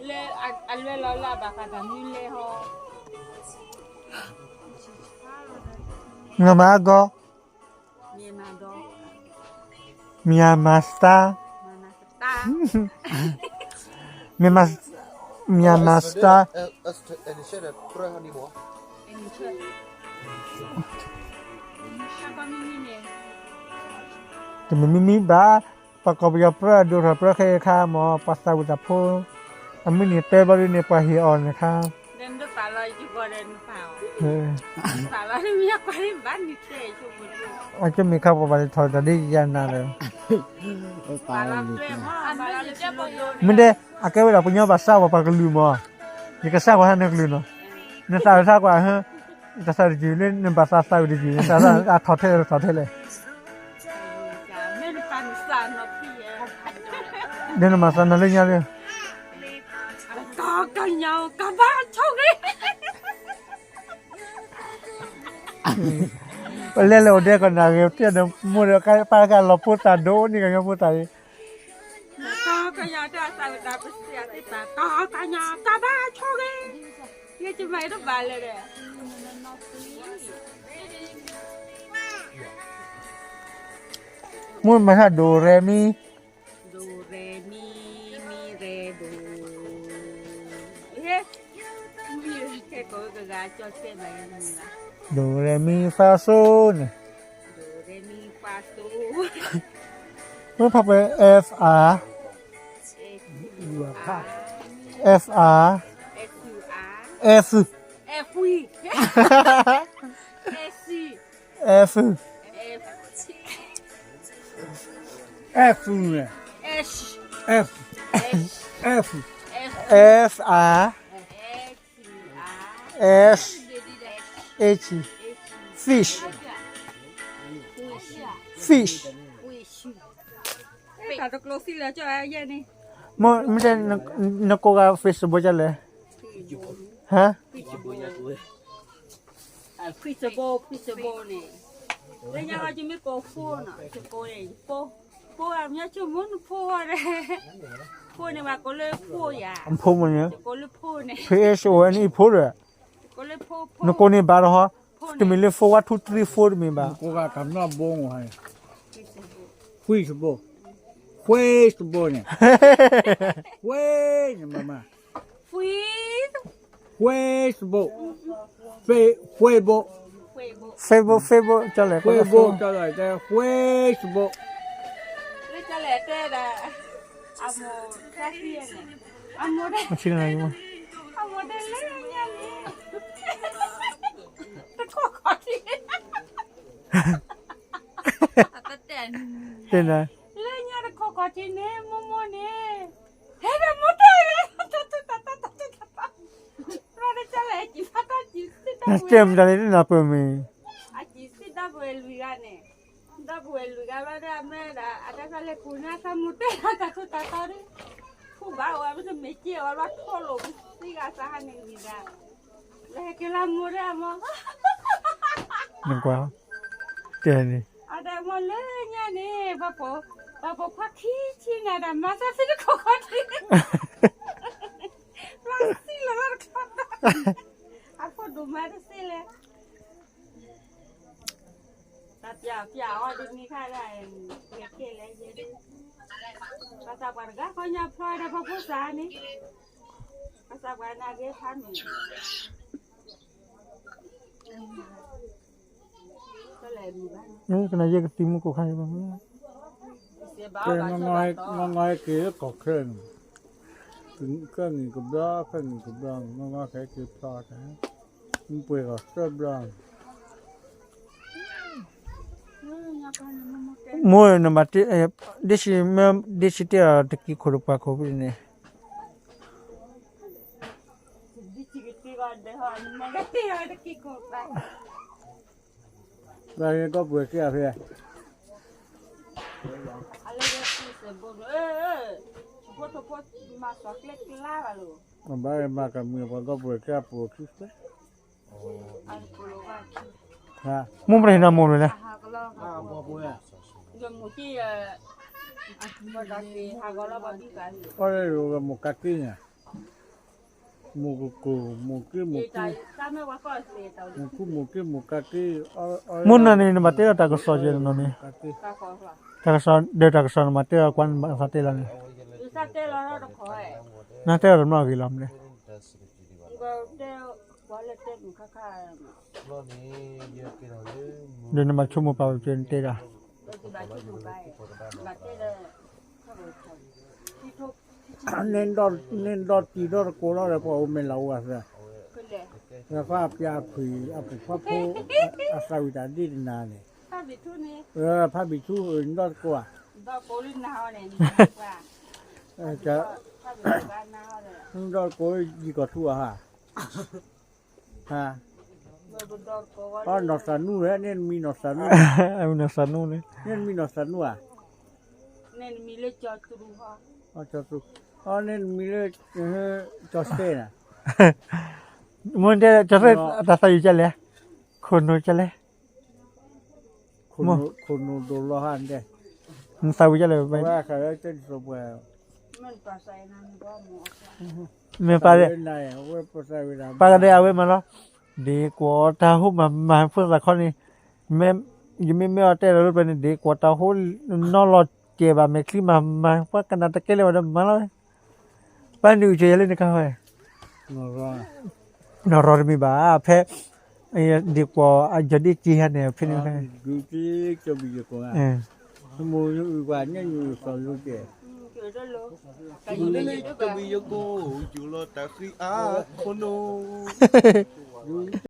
le alwe la bakata mule ho ngamago Miemado miamasta manasta miamasta En känner pröva nivå. enche Apa mini จะมีบ้าประกอบกับพระดูพระเคค่าหมอปัสสาวะพูอันไม่เนี่ยเตบริเนปะเฮออนนะครับ dan do pala juga dan pau เออ pala ni minyak paling ban ni te cuba อาจจะมีข้าวปลาทอดจะได้ยันนาเลย pala trem pala le cuba yo ไม่ได้อาแกเวลาปุญญาภาษาว่าปากลืมอ่ะนี่ก็ทราบว่าท่านนักลืมเนาะนี่ทราบว่าฮะจะทราบจีนนี่ภาษาทราบดีจีนทราบว่าทอดเทเลย men pansan no pie เดี๋ยวมาสันนั่นเลยเนี่ย ก็กันยาวกับบ้านช่องนี้ เล่นเราเด็กกันนะเที่ยวเดิมมัวเดียวกันปากันเราพูดตาโดนี่กันพูดตา ก็กันยาวจะสาวตาเสียติตาก็กันยาวกับบ้านช่องนี้ยังจะไม่ต้องบาเลยเลย มุนมาถ้าดูเรมี ดูเรมีเรดูเฮ้มีแค่ก็กระจายจอดเส้นไปนั่นนะ ดูเรมีฟาโซน ดูเรมีฟาโซ เมื่อพับไป F R F R F F V F F เนี่ย S F F F R S H fish fish แต่ตกลงสิแล้วจะอะไรยันนี่ ไม่ใช่นกกา fish บ่จะเลยฮะ พิซโบนี่แล้วยังจะไม่โปโฟน่ะจะโปเลยโปอ่ะเนี่ยจะมันโปเลยโปเนี่ยมาก็เลยโปอย่า พูดมันเนี่ย ก็เลยโปเนี่ย P H O N E พูดเลย ก็เลยโป นกนี่บาร์ฮะจะมีเลย4 1 2 3 4มีบ้า กูก็ทำหน้าบ้งให้คุยสบคุยสบเนี่ยคุยเนี่ยมา ฟิส คุยสบคุยโบ เฟบจะเลย คุยโบจะอะไรแต่คุยสบ แล้วจะแหล่แต่ละอะโมคาเซียนอะโมได้ มันชื่ออะไรมั้ง อะโมได้เลยยังนี่ตะโกนขอทีตะแตน เต้นนะ เลยเนี่ยตะโกนขอทีเนี่ยโมเนี่ยเฮ้ยแบบโมได้เลยเราได้จะแหล่จีฟัตจีสิตา เจมจะเลยน่าเปิดมี อาจีสิตาบุเอลวิกาเนี่ยตาบุเอลวิกาว่าได้แม่ละอาจจะเขาเรียกคุณนะสมุทรตาตุตาตาดิผู้บ่าวมันจะไม่เกี่ยวว่าทั่วโลกสิกาสาหันอย่างนี้ได้แล้วก็ลามูระมั้ง หนึ่งกว่าเต้นนี่ ada molenya ne bapo kwa kitchen ada masa sini kokoti la sila la kata aku dumar sila tapi ada ni kala kele jadi kata warga konya ada bapo sani kata warga ge kamiนี่ขณะเยกติมุกใครบ้าง แต่น้อยเกี่ยวกับเครื่องถึงเครื่องนี้กับบ้าเครื่องนี้กับบ้าน้อยแค่เกี่ยวพลาดนะมันเปลือกเสื้อบ้าง มัวนมาที่ดิฉันเมื่อดิฉันที่ตะกี้ขรุปากขบนี่ แล้วก็เปลือกแก้เพื่อ มันบ้ามากับมือมันก็เปลือกแก้ปวดคิดเลยฮะ มุมไหนน้ำมุมเลยนะ Jom mesti Mà đó thì hai con nó bao nhiêu cái có đây rồi một cái kia nè một cái thì tại sao mấy quá con thì tao đi một cái kia mun na ni mate ta ko so je no ni cái kia ta khó rồi ta ko so de ta ko so mate kwan sa te la ni đi sát tê nó khó ấy na te ro no gi lam ni có tê quá là tê cũng khá khá lo ni dia kira le de na ma chu mo pa chen te da đôi khi bà chỉ một cái bà tê là không được chồng thì thôi nên đo chỉ đo cô đó là có mình lâu à rồi cứ đểแล้วก็พาคุยเอาไปพาพูอาศัยวิธีดีนานเลย ta bị thu này พาบิชูอื่นก็กว่า đó cố lên nào này và จะ ta bị ba nào này ก็กูดีกว่าทั่วฮะฮะ rồi đó cố อ๋อนอสานุเนี่ยมีนอสานุ ai na sa nu ni เนี่ยมีนอสานุอ่ะ nên mi lấy cho tụi họ อ๋อจอตุอ๋อเนี่ยมีเลยจอสเตน่ะ mun de cha se ta sa yu cha le khon no cha le คนโดนล้อหันเด้ sa yu cha le เพราะว่าเขาจะสบาย mình phải xài năng có một me pa de เป็นไงเว้ยภาษาเวลา pa ga de ave ma lo de ko ta hu ma fu sa khon ni me yimi me ate ro pe ni de ko ta hu no lo che ba me kli ma pa kana ta ke le wa ma lo pa ni che le ni ka ho นอร้อน no ro mi ba phe de ko a jadi chi ha ne phe ni ka ดูที่จะมีอยู่ก่อน มูอยู่กว่าเนี่ยอยู่สองลูกเด็ก kiểu đó luôn cái Bữa gì nay đó cho bà mi yo go, chú lo ta khi á, con no. อยู่